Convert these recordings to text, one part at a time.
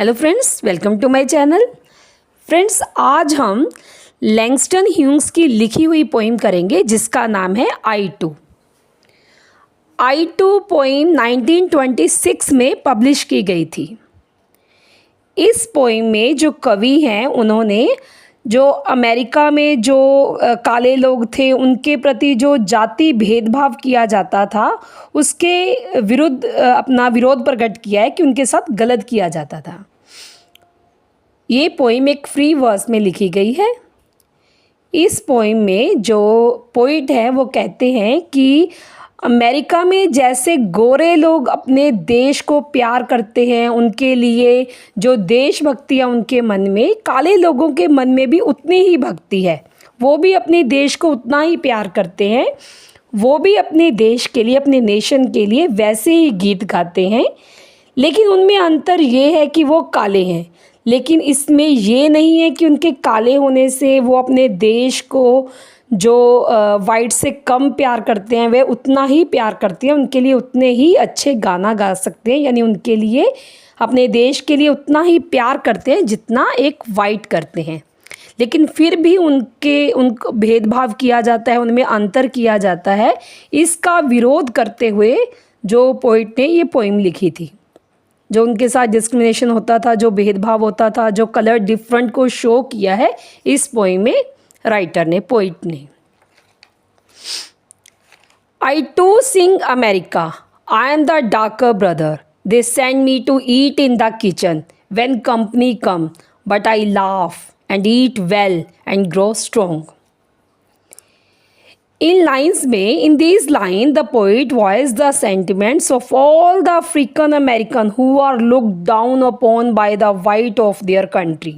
Hello friends, welcome to my channel. Friends, आज हम Langston Hughes की लिखी हुई पोइम करेंगे जिसका नाम है आई टू पोइम 1926 में पब्लिश की गई थी। इस पोइम में जो कवि हैं उन्होंने जो अमेरिका में जो काले लोग थे उनके प्रति जो जाति भेदभाव किया जाता था उसके विरुद्ध अपना विरोध प्रकट किया है कि उनके साथ गलत किया जाता था। ये पोइम एक फ्री वर्स में लिखी गई है। इस पोइम में जो पोइट है वो कहते हैं कि अमेरिका में जैसे गोरे लोग अपने देश को प्यार करते हैं, उनके लिए जो देशभक्ति है उनके मन में, काले लोगों के मन में भी उतनी ही भक्ति है। वो भी अपने देश को उतना ही प्यार करते हैं, वो भी अपने देश के लिए, अपने नेशन के लिए वैसे ही गीत गाते हैं। लेकिन उनमें अंतर ये है कि वो काले हैं, लेकिन इसमें ये नहीं है कि उनके काले होने से वो अपने देश को जो वाइट से कम प्यार करते हैं वे उतना ही प्यार करते हैं, उनके लिए उतने ही अच्छे गाना गा सकते हैं, यानी उनके लिए अपने देश के लिए उतना ही प्यार करते हैं जितना एक वाइट करते हैं। लेकिन फिर भी उनको भेदभाव किया जाता है, उनमें अंतर किया जाता है। इसका विरोध करते हुए जो पोइट ने ये पोइम लिखी थी, जो उनके साथ डिस्क्रिमिनेशन होता था, जो भेदभाव होता था, जो कलर डिफरेंट को शो किया है इस पोइम में राइटर ने, पोइट ने। I too sing America, I am the darker brother, they send me to eat in the kitchen when company come, but I laugh and eat well and grow strong. In these lines, the poet voiced the sentiments of all the African American who are looked down upon by the white of their country.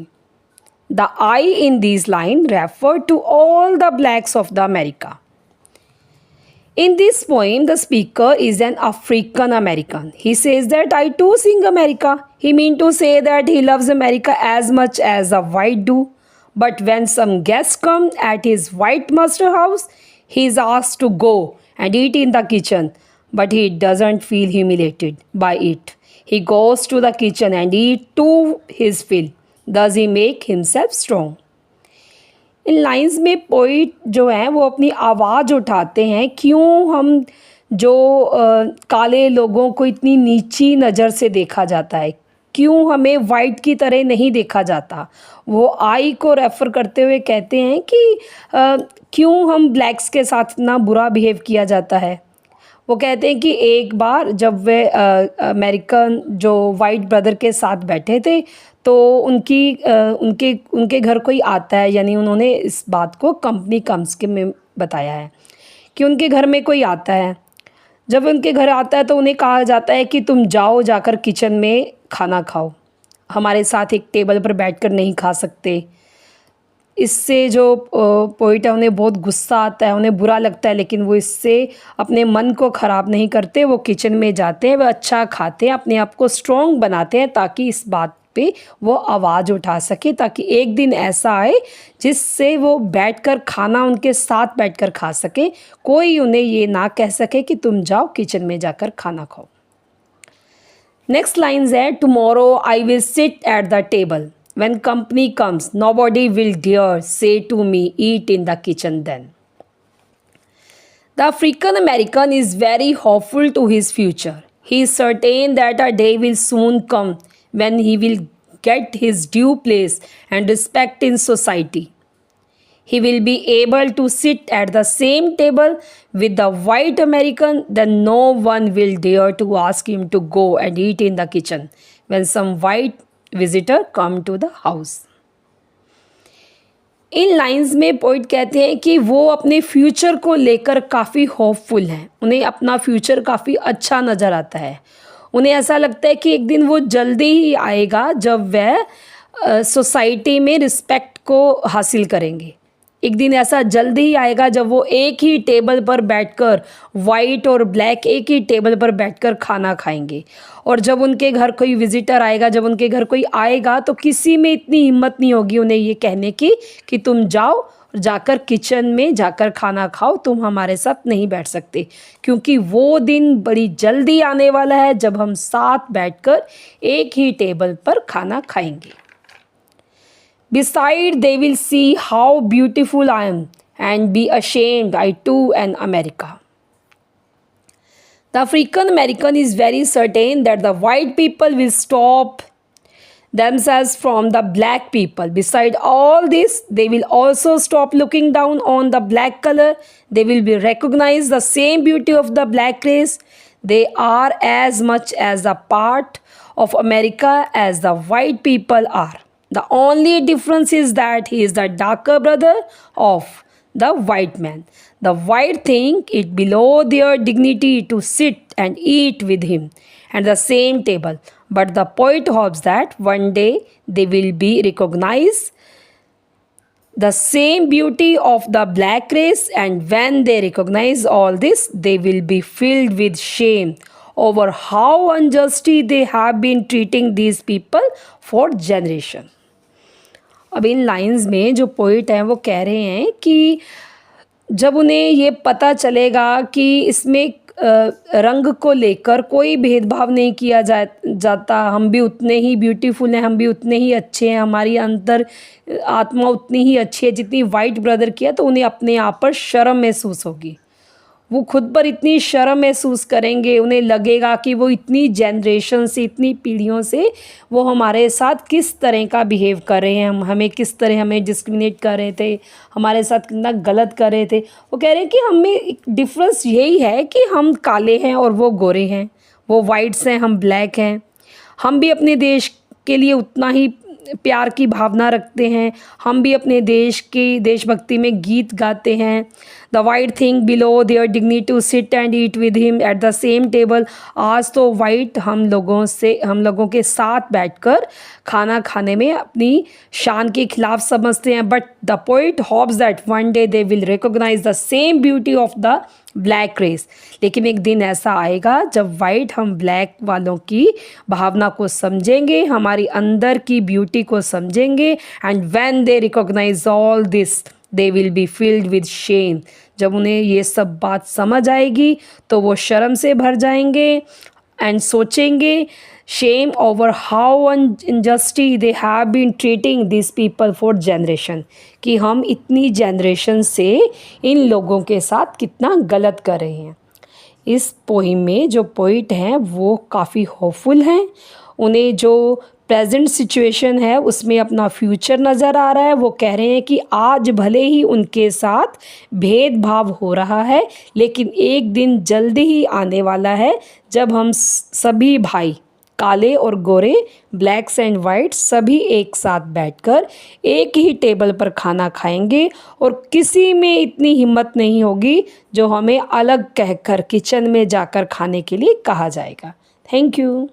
The I in these lines refer to all the blacks of the America. In this poem, the speaker is an African American. He says that I too sing America. He means to say that he loves America as much as the white do. But when some guests come at his white master house, he is asked to go and eat in the kitchen, but he doesn't feel humiliated by it. He goes to the kitchen and eats to his fill. Does he make himself strong? In lines में poet जो है वो अपनी आवाज़ उठाते हैं, क्यों हम जो काले लोगों को इतनी नीची नज़र से देखा जाता है, क्यों हमें वाइट की तरह नहीं देखा जाता। वो आई को रेफ़र करते हुए कहते हैं कि क्यों हम ब्लैक्स के साथ इतना बुरा बिहेव किया जाता है। वो कहते हैं कि एक बार जब वे अमेरिकन जो वाइट ब्रदर के साथ बैठे थे तो उनके घर कोई आता है, यानी उन्होंने इस बात को कंपनी कम्स के में बताया है कि उनके घर में कोई आता है। जब उनके घर आता है तो उन्हें कहा जाता है कि तुम जाकर किचन में खाना खाओ, हमारे साथ एक टेबल पर बैठकर नहीं खा सकते। इससे जो पोइट है उन्हें बहुत गुस्सा आता है, उन्हें बुरा लगता है, लेकिन वो इससे अपने मन को ख़राब नहीं करते। वो किचन में जाते हैं, वो अच्छा खाते हैं, अपने आप को स्ट्रॉन्ग बनाते हैं ताकि इस बात पे वो आवाज़ उठा सके, ताकि एक दिन ऐसा आए जिससे वो बैठकर खाना उनके साथ बैठकर खा सके, कोई उन्हें ये ना कह सके कि तुम जाओ किचन में जाकर खाना खाओ। नेक्स्ट लाइन्स है, tomorrow I will sit at the table, when company comes nobody will dare say to me eat in the kitchen then. The African American is very hopeful to his future. He is certain that a day will soon come when he will get his due place and respect in society. He will be able to sit at the same table with the white American, then no one will dare to ask him to go and eat in the kitchen when some white visitor come to the house. इन lines में poet कहते हैं कि वो अपने future को लेकर काफ़ी होपफुल हैं, उन्हें अपना फ्यूचर काफ़ी अच्छा नज़र आता है। उन्हें ऐसा लगता है कि एक दिन वो जल्दी ही आएगा जब वह सोसाइटी में रिस्पेक्ट को हासिल करेंगे। एक दिन ऐसा जल्दी ही आएगा जब वो एक ही टेबल पर बैठकर, वाइट और ब्लैक एक ही टेबल पर बैठकर खाना खाएंगे। और जब उनके घर कोई विजिटर आएगा, जब उनके घर कोई आएगा, तो किसी में इतनी हिम्मत नहीं होगी उन्हें ये कहने की कि तुम जाओ जाकर किचन में जाकर खाना खाओ, तुम हमारे साथ नहीं बैठ सकते। क्योंकि वो दिन बड़ी जल्दी आने वाला है जब हम साथ बैठकर एक ही टेबल पर खाना खाएंगे। Beside, they will see how beautiful I am and be ashamed, I too am America. The African American is very certain that the white people will stop themselves from the black people. Beside all this, they will also stop looking down on the black color. They will be recognize the same beauty of the black race. They are as much as a part of America as the white people are. The only difference is that he is the darker brother of the white man. The white think it below their dignity to sit and eat with him at the same table. But the poet hopes that one day they will be recognized the same beauty of the black race, and when they recognize all this, they will be filled with shame over how unjustly they have been treating these people for generation. अब इन lines में जो poet हैं वो कह रहे हैं कि जब उन्हें ये पता चलेगा कि इसमें रंग को लेकर कोई भेदभाव नहीं किया जाता, हम भी उतने ही ब्यूटीफुल हैं, हम भी उतने ही अच्छे हैं, हमारी अंतर आत्मा उतनी ही अच्छी है जितनी वाइट ब्रदर की है, तो उन्हें अपने आप पर शर्म महसूस होगी। वो खुद पर इतनी शर्म महसूस करेंगे, उन्हें लगेगा कि वो इतनी जनरेशन से, इतनी पीढ़ियों से वो हमारे साथ किस तरह का बिहेव कर रहे हैं, हमें किस तरह हमें डिस्क्रिमिनेट कर रहे थे, हमारे साथ कितना गलत कर रहे थे। वो कह रहे हैं कि हमें एक डिफरेंस यही है कि हम काले हैं और वो गोरे हैं, वो वाइट्स हैं, हम ब्लैक हैं। हम भी अपने देश के लिए उतना ही प्यार की भावना रखते हैं, हम भी अपने देश की देशभक्ति में गीत गाते हैं। The white thing below there dignity to sit and eat with him at the same table. आज तो वाइट हम लोगों के साथ बैठकर खाना खाने में अपनी शान के खिलाफ समझते हैं। But the poet hopes that one day they will recognise the same beauty of the black race. लेकिन एक दिन ऐसा आएगा जब वाइट हम ब्लैक वालों की भावना को समझेंगे, हमारी अंदर की ब्यूटी को समझेंगे। And when they recognise all this they will be filled with shame. जब उन्हें ये सब बात समझ आएगी तो वो शर्म से भर जाएंगे एंड सोचेंगे shame over how unjustly they have been treating these people for generation, कि हम इतनी जनरेशन से इन लोगों के साथ कितना गलत कर रहे हैं। इस पोइम में जो पोइट हैं वो काफ़ी होपफुल हैं, उन्हें जो प्रेजेंट सिचुएशन है उसमें अपना फ्यूचर नज़र आ रहा है। वो कह रहे हैं कि आज भले ही उनके साथ भेदभाव हो रहा है, लेकिन एक दिन जल्दी ही आने वाला है जब हम सभी भाई काले और गोरे, ब्लैक्स एंड वाइट, सभी एक साथ बैठकर एक ही टेबल पर खाना खाएंगे और किसी में इतनी हिम्मत नहीं होगी जो हमें अलग कहकर किचन में जाकर खाने के लिए कहा जाएगा। Thank you.